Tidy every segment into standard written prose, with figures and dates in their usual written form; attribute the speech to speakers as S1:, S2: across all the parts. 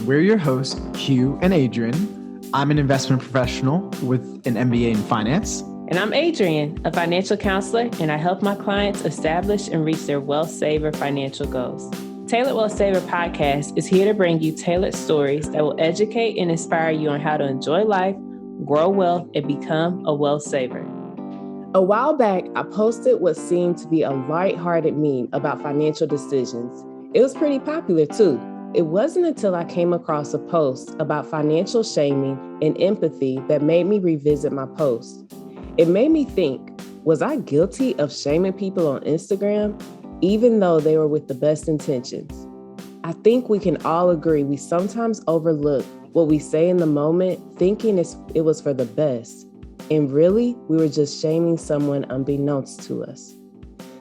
S1: We're your hosts, Hugh and Adrian. I'm an investment professional with an MBA in finance.
S2: And I'm Adrian, a financial counselor, and I help my clients establish and reach their Wealthsaver financial goals. Tailored Wealthsaver podcast is here to bring you tailored stories that will educate and inspire you on how to enjoy life, grow wealth, and become a wealth saver. A while back, I posted what seemed to be a lighthearted meme about financial decisions. It was pretty popular too. It wasn't until I came across a post about financial shaming and empathy that made me revisit my post. It made me think, was I guilty of shaming people on Instagram, even though they were with the best intentions? I think we can all agree we sometimes overlook what we say in the moment, thinking it was for the best. And really, we were just shaming someone unbeknownst to us.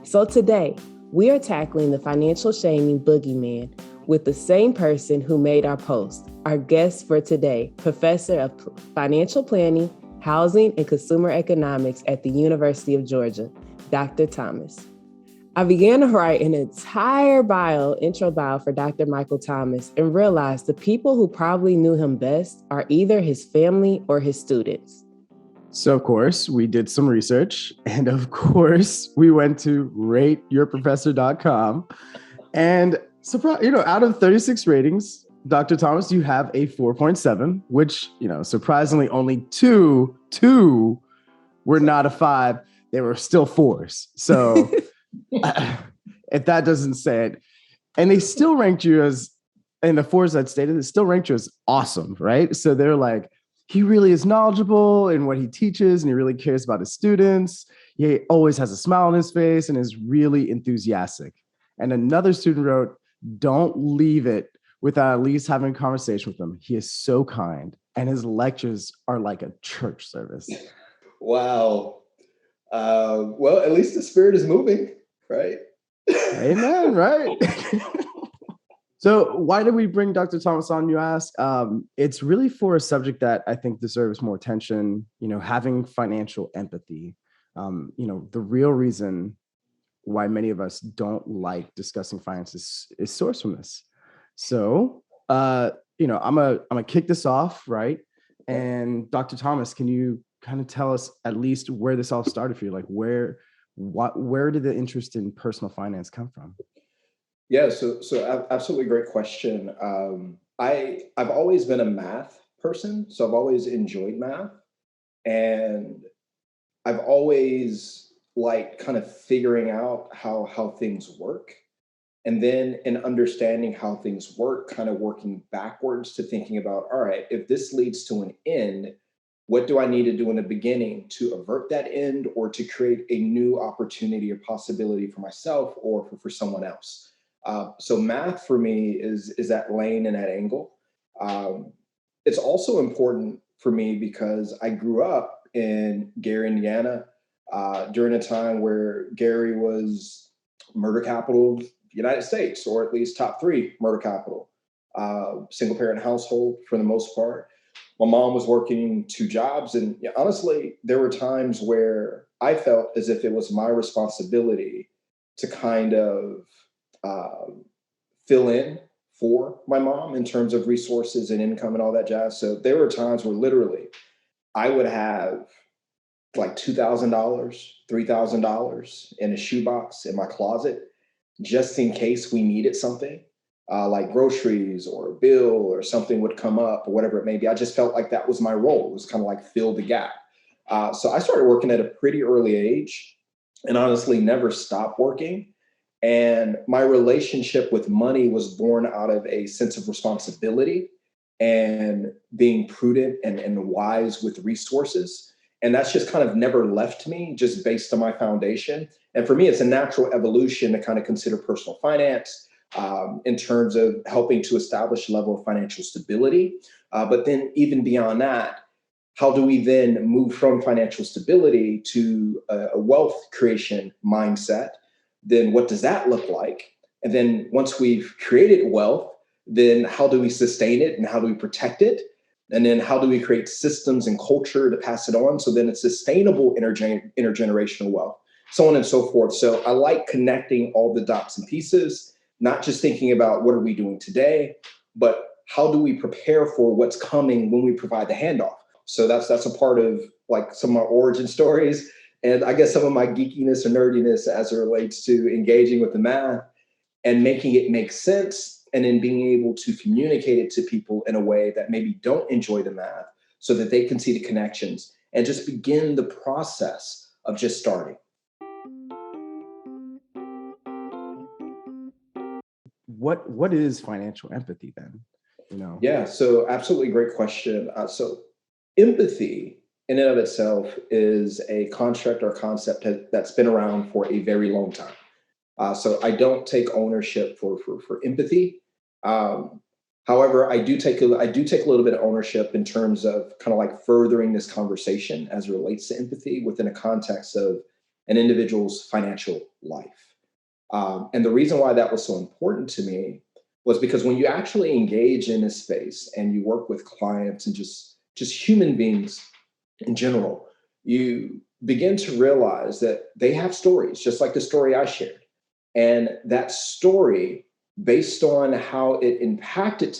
S2: So today, we are tackling the financial shaming boogeyman with the same person who made our post, our guest for today, Professor of Financial Planning, Housing, and Consumer Economics at the University of Georgia, Dr. Thomas. I began to write an entire intro bio for Dr. Michael Thomas and realized the people who probably knew him best are either his family or his students.
S1: So, of course, we did some research, and of course, we went to rateyourprofessor.com. And out of 36 ratings, Dr. Thomas, you have a 4.7, which, surprisingly, only two were not a 5. They were still 4s. So if that doesn't say it, and they still ranked you as, in the 4s that stated, it still ranked you as awesome, right? So they're like, he really is knowledgeable in what he teaches, and he really cares about his students. He always has a smile on his face and is really enthusiastic. And another student wrote, don't leave it without at least having a conversation with him. He is so kind, and his lectures are like a church service.
S3: Wow. Well, at least the spirit is moving, right?
S1: Amen, right? So why did we bring Dr. Thomas on, you ask? It's really for a subject that I think deserves more attention, having financial empathy. The real reason why many of us don't like discussing finances is sourced from this. So, I'm gonna kick this off, right? And Dr. Thomas, can you kind of tell us at least where this all started for you? Like where did the interest in personal finance come from?
S3: Yeah, so absolutely great question. I've always been a math person, so I've always enjoyed math, and I've always liked kind of figuring out how things work. And then in understanding how things work, kind of working backwards to thinking about, all right, if this leads to an end, what do I need to do in the beginning to avert that end or to create a new opportunity or possibility for myself or for someone else? So math for me is that lane and that angle. It's also important for me because I grew up in Gary, Indiana, during a time where Gary was murder capital of the United States, or at least top 3 murder capital, single parent household for the most part. My mom was working 2 jobs. And honestly, there were times where I felt as if it was my responsibility to kind of fill in for my mom in terms of resources and income and all that jazz. So there were times where literally I would have like $2,000, $3,000 in a shoebox in my closet, just in case we needed something, like groceries or a bill or something would come up or whatever it may be. I just felt like that was my role. It was kind of like fill the gap. So I started working at a pretty early age and honestly never stopped working. And my relationship with money was born out of a sense of responsibility and being prudent and wise with resources. And that's just kind of never left me, just based on my foundation. And for me, it's a natural evolution to kind of consider personal finance in terms of helping to establish a level of financial stability. But then even beyond that, how do we then move from financial stability to a wealth creation mindset? Then what does that look like? And then once we've created wealth, then how do we sustain it and how do we protect it? And then how do we create systems and culture to pass it on? So then it's sustainable intergenerational wealth, so on and so forth. So I like connecting all the dots and pieces, not just thinking about what are we doing today, but how do we prepare for what's coming when we provide the handoff? So that's a part of like some of my origin stories. And I guess some of my geekiness or nerdiness as it relates to engaging with the math and making it make sense, and then being able to communicate it to people in a way that maybe don't enjoy the math so that they can see the connections and just begin the process of just starting.
S1: What is financial empathy then?
S3: Yeah, so absolutely great question. So empathy in and of itself is a construct or concept that's been around for a very long time. So I don't take ownership for empathy. Um, However, I do take a little bit of ownership in terms of kind of like furthering this conversation as it relates to empathy within a context of an individual's financial life. And the reason why that was so important to me was because when you actually engage in this space and you work with clients and just human beings in general, you begin to realize that they have stories, just like the story I shared. And that story, based on how it impacted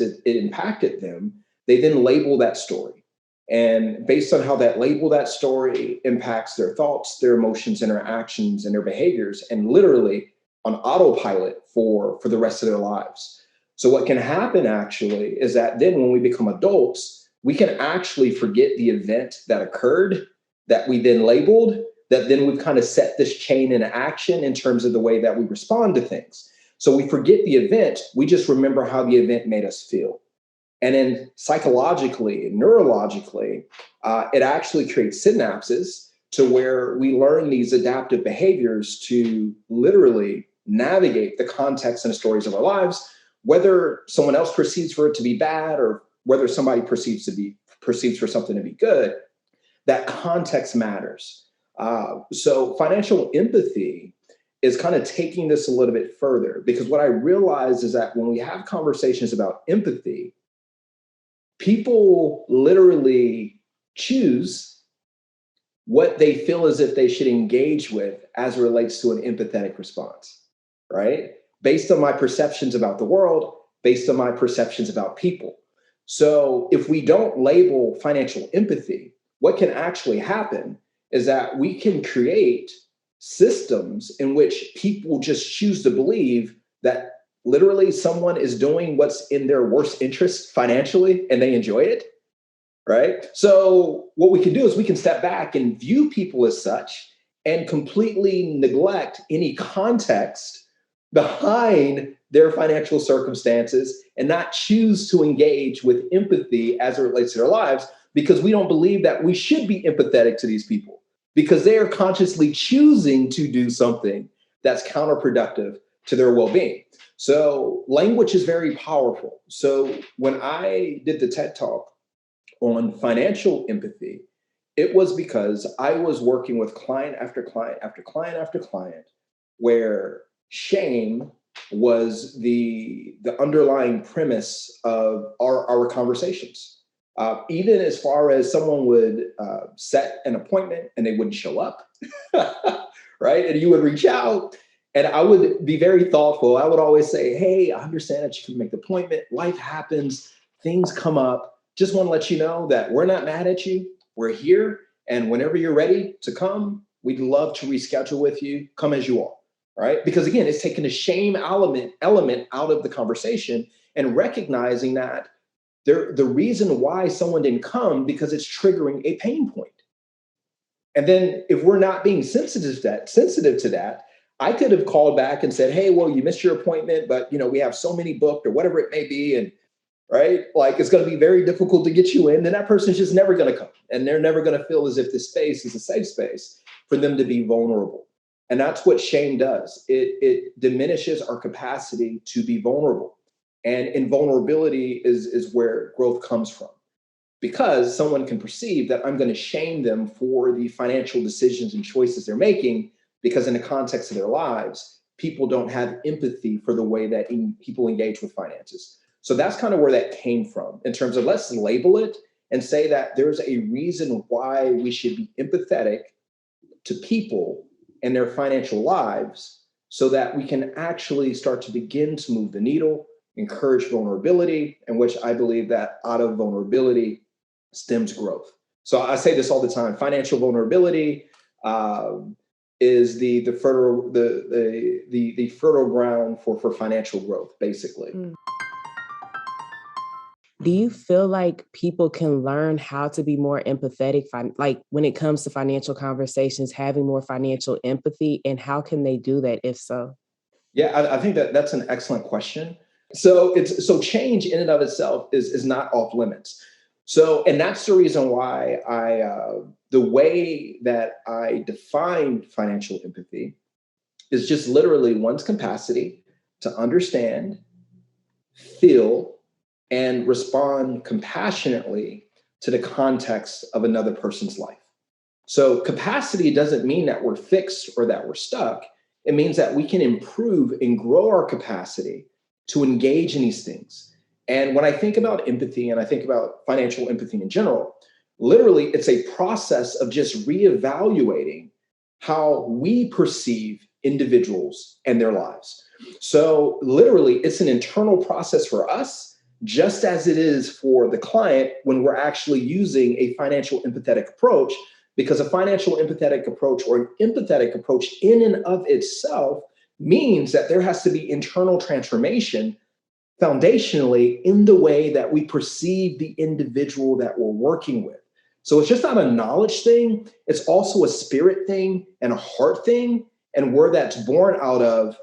S3: them, they then label that story. And based on how that story impacts their thoughts, their emotions, and their actions and their behaviors, and literally on autopilot for the rest of their lives. So what can happen actually is that then when we become adults, we can actually forget the event that occurred that we then labeled, that then we've kind of set this chain in action in terms of the way that we respond to things. So we forget the event, we just remember how the event made us feel. And then psychologically and neurologically, it actually creates synapses to where we learn these adaptive behaviors to literally navigate the context and the stories of our lives, whether someone else perceives for it to be bad or whether somebody perceives for something to be good. That context matters. So financial empathy is kind of taking this a little bit further, because what I realize is that when we have conversations about empathy, people literally choose what they feel as if they should engage with as it relates to an empathetic response, right? Based on my perceptions about the world, based on my perceptions about people. So if we don't label financial empathy, what can actually happen is that we can create systems in which people just choose to believe that literally someone is doing what's in their worst interest financially and they enjoy it, right? So what we can do is we can step back and view people as such and completely neglect any context behind their financial circumstances and not choose to engage with empathy as it relates to their lives, because we don't believe that we should be empathetic to these people because they are consciously choosing to do something that's counterproductive to their well-being. So language is very powerful. So when I did the TED Talk on financial empathy, it was because I was working with client after client after client after client where shame was the underlying premise of our conversations. Even as far as someone would set an appointment and they wouldn't show up, right? And you would reach out and I would be very thoughtful. I would always say, hey, I understand that you can make the appointment. Life happens, things come up. Just want to let you know that we're not mad at you. We're here. And whenever you're ready to come, we'd love to reschedule with you. Come as you are, right? Because again, it's taking the shame element out of the conversation and recognizing that the reason why someone didn't come because it's triggering a pain point. And then if we're not being sensitive to that, I could have called back and said, hey, well, you missed your appointment, but we have so many booked or whatever it may be. And right, like it's going to be very difficult to get you in. Then that person's just never going to come. And they're never going to feel as if this space is a safe space for them to be vulnerable. And that's what shame does. It diminishes our capacity to be vulnerable. And invulnerability is where growth comes from. Because someone can perceive that I'm going to shame them for the financial decisions and choices they're making, because in the context of their lives, people don't have empathy for the way that people engage with finances. So that's kind of where that came from in terms of let's label it and say that there's a reason why we should be empathetic to people and their financial lives so that we can actually start to begin to move the needle encourage vulnerability, in which I believe that out of vulnerability stems growth. So I say this all the time: financial vulnerability is the fertile ground for financial growth, basically.
S2: Do you feel like people can learn how to be more empathetic, like when it comes to financial conversations, having more financial empathy, and how can they do that if so?
S3: Yeah, I think that's an excellent question. So change in and of itself is not off limits. So, and that's the reason why the way that I define financial empathy is just literally one's capacity to understand, feel, and respond compassionately to the context of another person's life. So capacity doesn't mean that we're fixed or that we're stuck. It means that we can improve and grow our capacity to engage in these things. And when I think about empathy and I think about financial empathy in general, literally it's a process of just reevaluating how we perceive individuals and their lives. So literally it's an internal process for us, just as it is for the client when we're actually using a financial empathetic approach, because a financial empathetic approach or an empathetic approach in and of itself means that there has to be internal transformation foundationally in the way that we perceive the individual that we're working with. So it's just not a knowledge thing. It's also a spirit thing and a heart thing, and where that's born out of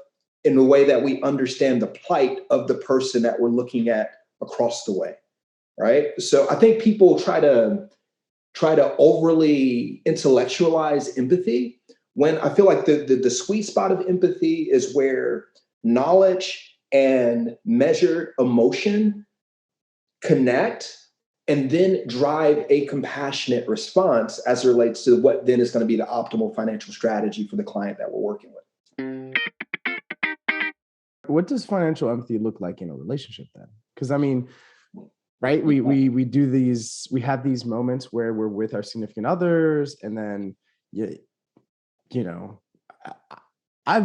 S3: in the way that we understand the plight of the person that we're looking at across the way, right? So I think people try to overly intellectualize empathy, when I feel like the sweet spot of empathy is where knowledge and measured emotion connect and then drive a compassionate response as it relates to what then is going to be the optimal financial strategy for the client that we're working with.
S1: What does financial empathy look like in a relationship then? Because I mean, right, we do these, we have these moments where we're with our significant others, and then you know, I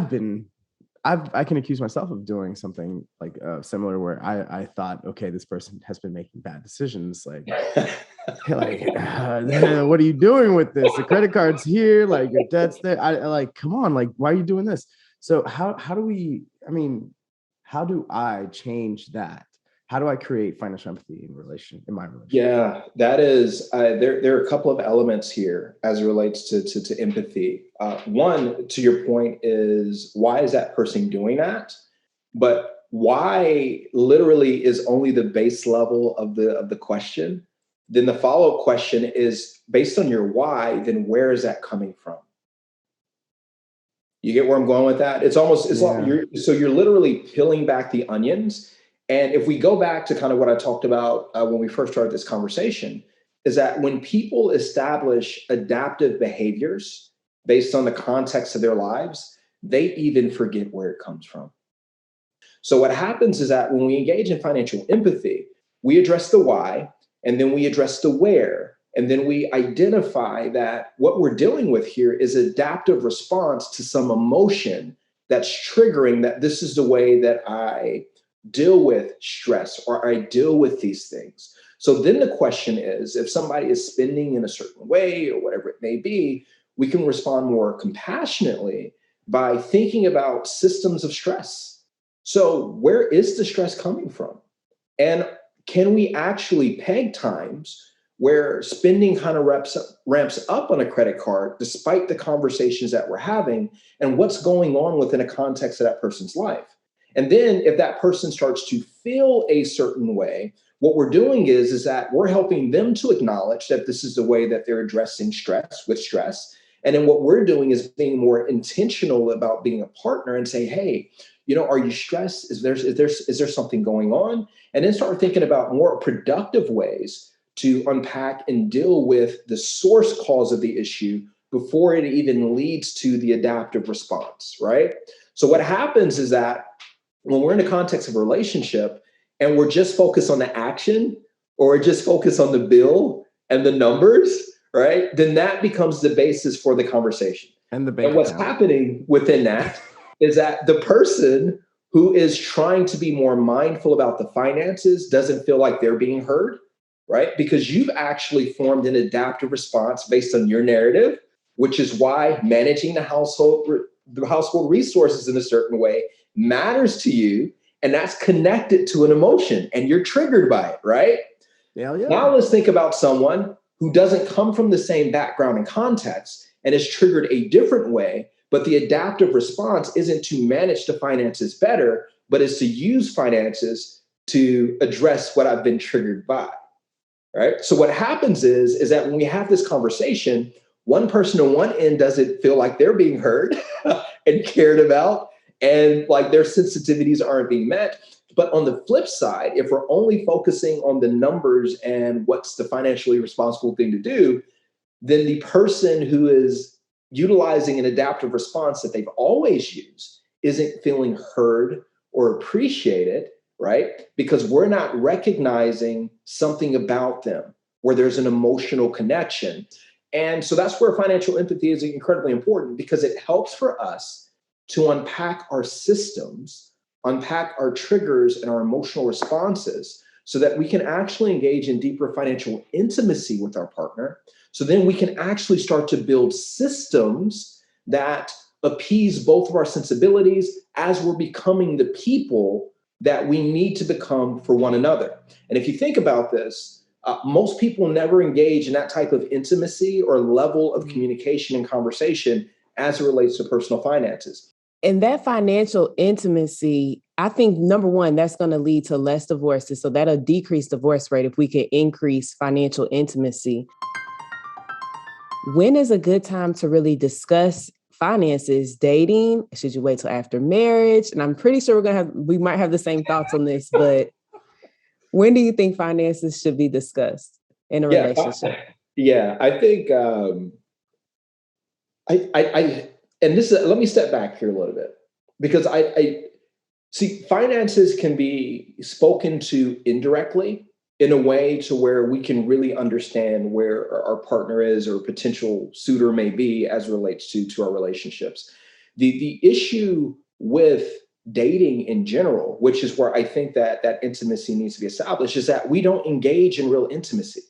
S1: can accuse myself of doing something like similar, where I thought, okay, this person has been making bad decisions, like what are you doing with this? The credit card's here, like your debt's there. I like, come on, like, why are you doing this? So how do we, I mean, how do I change that? How do I create financial empathy in my relationship?
S3: Yeah, that is, there are a couple of elements here as it relates to empathy. One, to your point, is why is that person doing that? But why literally is only the base level of the question. Then the follow-up question is, based on your why, then where is that coming from? You get where I'm going with that? It's like you're literally peeling back the onions. And if we go back to kind of what I talked about when we first started this conversation, is that when people establish adaptive behaviors based on the context of their lives, they even forget where it comes from. So what happens is that when we engage in financial empathy, we address the why, and then we address the where. And then we identify that what we're dealing with here is adaptive response to some emotion that's triggering that this is the way that I deal with stress or I deal with these things. So then the question is, if somebody is spending in a certain way or whatever it may be, we can respond more compassionately by thinking about systems of stress. So where is the stress coming from? And can we actually peg times where spending kind of ramps up on a credit card, despite the conversations that we're having and what's going on within a context of that person's life? And then if that person starts to feel a certain way, what we're doing is that we're helping them to acknowledge that this is the way that they're addressing stress with stress. And then what we're doing is being more intentional about being a partner and say, hey, are you stressed? Is there something going on? And then start thinking about more productive ways to unpack and deal with the source cause of the issue before it even leads to the adaptive response, right? So what happens is that when we're in the context of a relationship and we're just focused on the action, or we're just focused on the bill and the numbers, right? Then that becomes the basis for the conversation.
S1: And what's
S3: happening within that is that the person who is trying to be more mindful about the finances doesn't feel like they're being heard, right? Because you've actually formed an adaptive response based on your narrative, which is why managing the household resources in a certain way matters to you. And that's connected to an emotion and you're triggered by it, right?
S1: Yeah.
S3: Now let's think about someone who doesn't come from the same background and context and is triggered a different way, but the adaptive response isn't to manage the finances better, but is to use finances to address what I've been triggered by, right? So what happens is that when we have this conversation, one person on one end doesn't feel like they're being heard and cared about, and like their sensitivities aren't being met. But on the flip side, if we're only focusing on the numbers and what's the financially responsible thing to do, then the person who is utilizing an adaptive response that they've always used isn't feeling heard or appreciated, right? Because we're not recognizing something about them where there's an emotional connection. And so that's where financial empathy is incredibly important, because it helps for us to unpack our systems, unpack our triggers and our emotional responses so that we can actually engage in deeper financial intimacy with our partner. So then we can actually start to build systems that appease both of our sensibilities as we're becoming the people that we need to become for one another. And if you think about this, most people never engage in that type of intimacy or level of communication and conversation as it relates to personal finances.
S2: And that financial intimacy, I think, number one, that's going to lead to less divorces. So that'll decrease divorce rate if we can increase financial intimacy. When is a good time to really discuss finances? Dating? Should you wait till after marriage? And I'm pretty sure we might have the same thoughts on this, but when do you think finances should be discussed in a relationship?
S3: I think and this is, let me step back here a little bit, because I see finances can be spoken to indirectly in a way to where we can really understand where our partner is or potential suitor may be as it relates to our relationships. The issue with dating in general, which is where I think that intimacy needs to be established, is that we don't engage in real intimacy,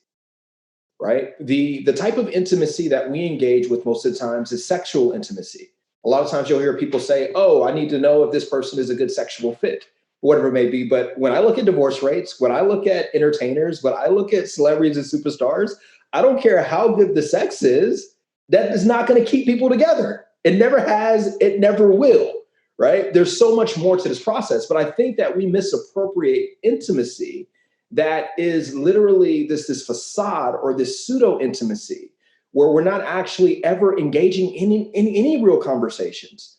S3: right? The type of intimacy that we engage with most of the times is sexual intimacy. A lot of times you'll hear people say, oh, I need to know if this person is a good sexual fit, whatever it may be. But when I look at divorce rates, when I look at entertainers, when I look at celebrities and superstars, I don't care how good the sex is, that is not going to keep people together. It never has, it never will, right? There's so much more to this process, but I think that we misappropriate intimacy that is literally this facade or this pseudo intimacy where we're not actually ever engaging in any real conversations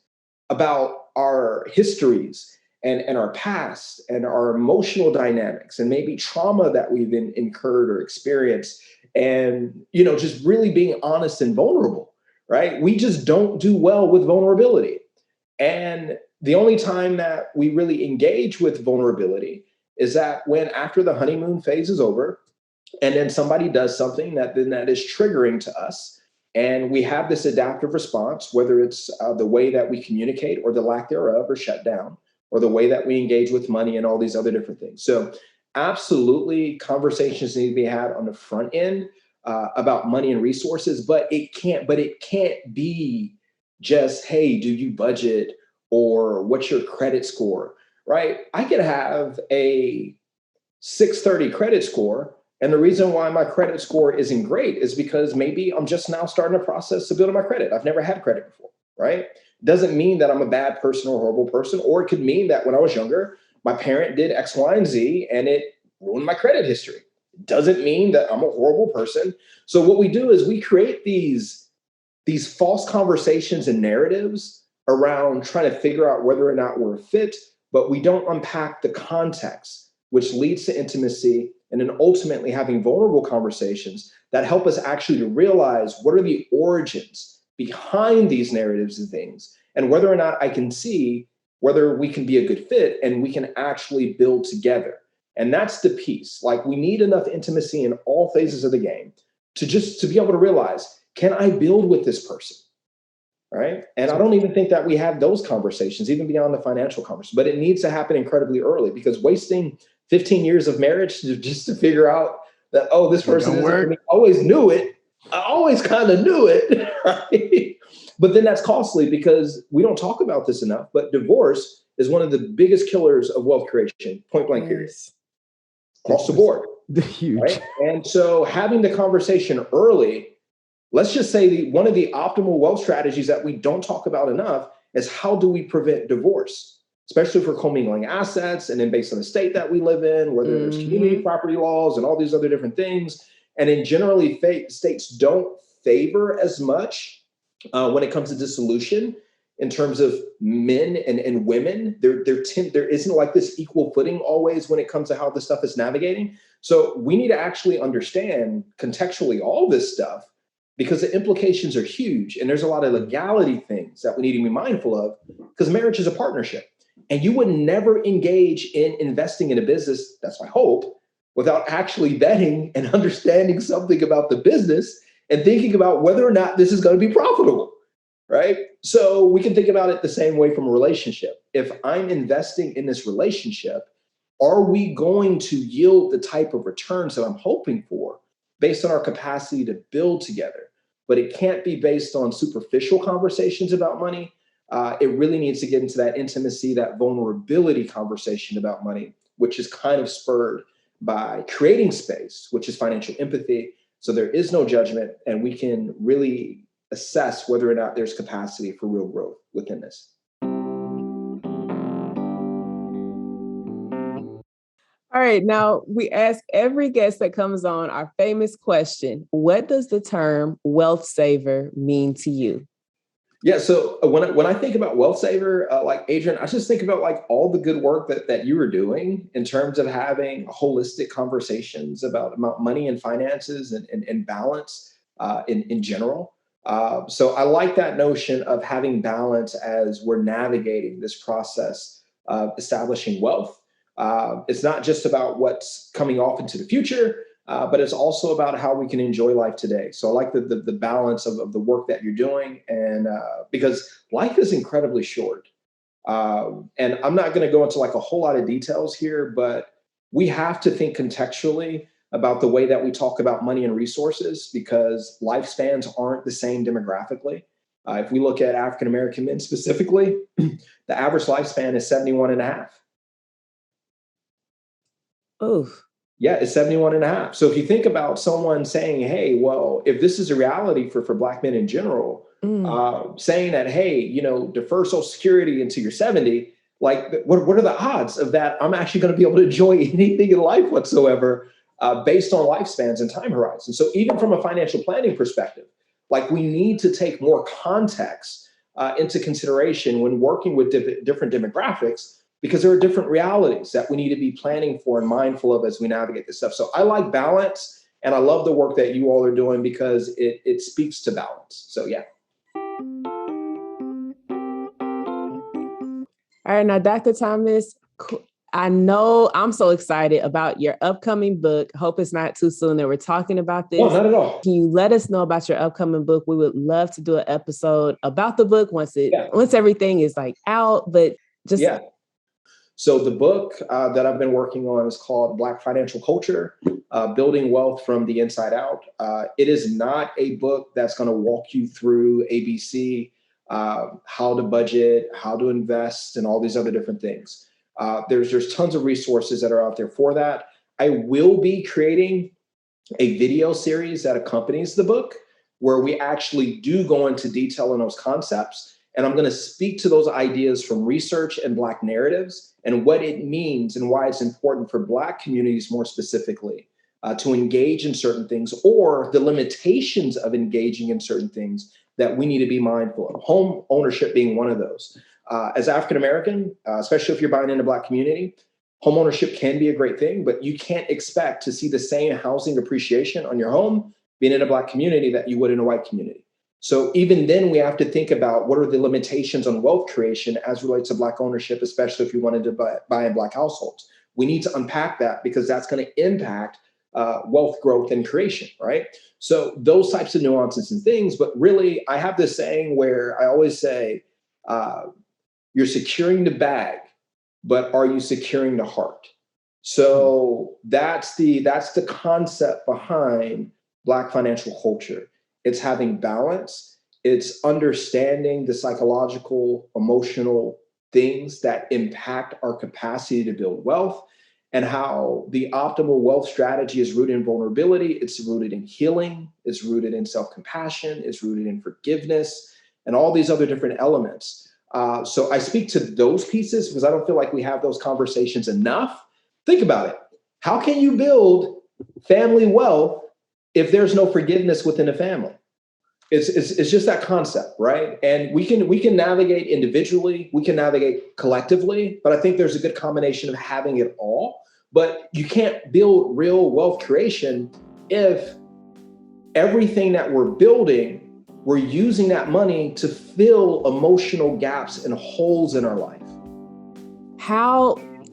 S3: about our histories and our past and our emotional dynamics and maybe trauma that we've incurred or experienced, and just really being honest and vulnerable, right? We just don't do well with vulnerability. And the only time that we really engage with vulnerability is that when after the honeymoon phase is over, and then somebody does something that is triggering to us, and we have this adaptive response, whether it's the way that we communicate or the lack thereof or shut down, or the way that we engage with money and all these other different things. So absolutely conversations need to be had on the front end about money and resources, but it can't be just, hey, do you budget, or what's your credit score, right? I could have a 630 credit score, and the reason why my credit score isn't great is because maybe I'm just now starting a process to build my credit. I've never had credit before, right? Doesn't mean that I'm a bad person or a horrible person, or it could mean that when I was younger, my parent did X, Y, and Z, and it ruined my credit history. Doesn't mean that I'm a horrible person. So what we do is we create these false conversations and narratives around trying to figure out whether or not we're fit, but we don't unpack the context, which leads to intimacy, and then ultimately having vulnerable conversations that help us actually to realize what are the origins behind these narratives and things, and whether or not I can see whether we can be a good fit and we can actually build together. And that's the piece. Like, we need enough intimacy in all phases of the game to be able to realize, can I build with this person? right? And I don't even think that we have those conversations, even beyond the financial conversation, but it needs to happen incredibly early, because wasting 15 years of marriage just to figure out that, oh, this person isn't for me. I always knew it. I always kind of knew it, right? But then that's costly, because we don't talk about this enough, but divorce is one of the biggest killers of wealth creation, point blank period, across the board.
S1: Huge.
S3: Right? And so having the conversation early, let's just say one of the optimal wealth strategies that we don't talk about enough is, how do we prevent divorce, especially for commingling assets, and then based on the state that we live in, whether there's community property laws and all these other different things. And in generally, states don't favor as much when it comes to dissolution in terms of men and women. There isn't like this equal footing always when it comes to how this stuff is navigating. So we need to actually understand contextually all this stuff, because the implications are huge. And there's a lot of legality things that we need to be mindful of, because marriage is a partnership. And you would never engage in investing in a business, that's my hope, without actually vetting and understanding something about the business and thinking about whether or not this is going to be profitable, right? So we can think about it the same way from a relationship. If I'm investing in this relationship, are we going to yield the type of returns that I'm hoping for based on our capacity to build together? But it can't be based on superficial conversations about money. It really needs to get into that intimacy, that vulnerability conversation about money, which is kind of spurred by creating space, which is financial empathy. So there is no judgment, and we can really assess whether or not there's capacity for real growth within this.
S2: All right, now we ask every guest that comes on our famous question: what does the term Wealthsaver mean to you?
S3: Yeah, so when I think about Wealthsaver, like Adrian, I just think about like all the good work that you were doing in terms of having holistic conversations about money and finances and balance in general. So I like that notion of having balance as we're navigating this process of establishing wealth. It's not just about what's coming off into the future, but it's also about how we can enjoy life today. So I like the balance of the work that you're doing, and because life is incredibly short. And I'm not going to go into like a whole lot of details here, but we have to think contextually about the way that we talk about money and resources, because lifespans aren't the same demographically. If we look at African-American men specifically, the average lifespan is 71 and a half.
S2: Oh,
S3: yeah, it's 71 and a half. So if you think about someone saying, hey, well, if this is a reality for Black men in general, saying that, hey, defer Social Security until you're 70, like what are the odds of that I'm actually going to be able to enjoy anything in life whatsoever based on lifespans and time horizons. So even from a financial planning perspective, like we need to take more context into consideration when working with different demographics, because there are different realities that we need to be planning for and mindful of as we navigate this stuff. So I like balance, and I love the work that you all are doing because it speaks to balance. So yeah.
S2: All right, now, Dr. Thomas, I know I'm so excited about your upcoming book. Hope it's not too soon that we're talking about this.
S3: No, not at all.
S2: Can you let us know about your upcoming book? We would love to do an episode about the book once everything is like out, but just...
S3: Yeah. So the book that I've been working on is called Black Financial Culture, Building Wealth from the Inside Out. It is not a book that's going to walk you through ABC, how to budget, how to invest, and all these other different things. There's tons of resources that are out there for that. I will be creating a video series that accompanies the book, where we actually do go into detail on those concepts. And I'm going to speak to those ideas from research and Black narratives and what it means and why it's important for Black communities more specifically to engage in certain things, or the limitations of engaging in certain things that we need to be mindful of. Home ownership being one of those. As African-American, especially if you're buying in a Black community, home ownership can be a great thing, but you can't expect to see the same housing appreciation on your home being in a Black community that you would in a white community. So even then, we have to think about what are the limitations on wealth creation as relates to Black ownership, especially if you wanted to buy in Black households. We need to unpack that, because that's going to impact wealth growth and creation, right? So those types of nuances and things. But really, I have this saying where I always say, you're securing the bag, but are you securing the heart? So that's the concept behind Black financial culture. It's having balance. It's understanding the psychological, emotional things that impact our capacity to build wealth, and how the optimal wealth strategy is rooted in vulnerability. It's rooted in healing. It's rooted in self-compassion. It's rooted in forgiveness and all these other different elements. So I speak to those pieces because I don't feel like we have those conversations enough. Think about it. How can you build family wealth if there's no forgiveness within a family? It's just that concept, right? And we can navigate individually, we can navigate collectively, but I think there's a good combination of having it all. But you can't build real wealth creation if everything that we're building, we're using that money to fill emotional gaps and holes in our life.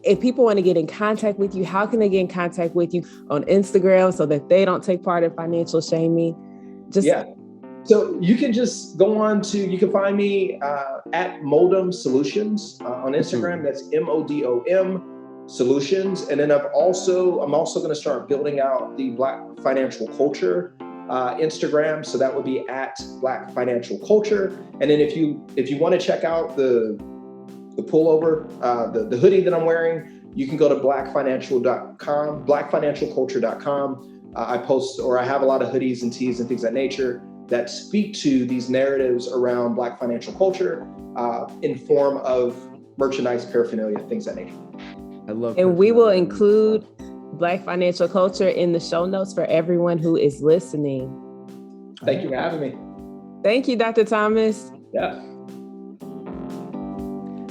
S2: If people want to get in contact with you, how can they get in contact with you on Instagram so that they don't take part in financial shaming?
S3: So you can just go on you can find me at Modom Solutions on Instagram. That's MODOM Solutions. And then I'm also going to start building out the Black Financial Culture Instagram. So that would be at Black Financial Culture. And then if you want to check out the pullover, the hoodie that I'm wearing, you can go to blackfinancialculture.com. I post, or I have a lot of hoodies and tees and things of that nature that speak to these narratives around Black financial culture in form of merchandise, paraphernalia, things of that nature.
S1: I love.
S2: And we will include Black financial culture in the show notes for everyone who is listening.
S3: Thank you for having me.
S2: Thank you, Dr. Thomas.
S3: Yeah.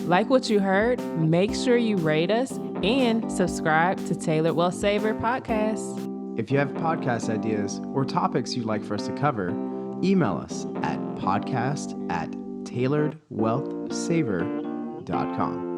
S2: Like what you heard, make sure you rate us and subscribe to Tailored Wealthsaver Podcast.
S1: If you have podcast ideas or topics you'd like for us to cover, email us at podcast@tailoredwealthsaver.com.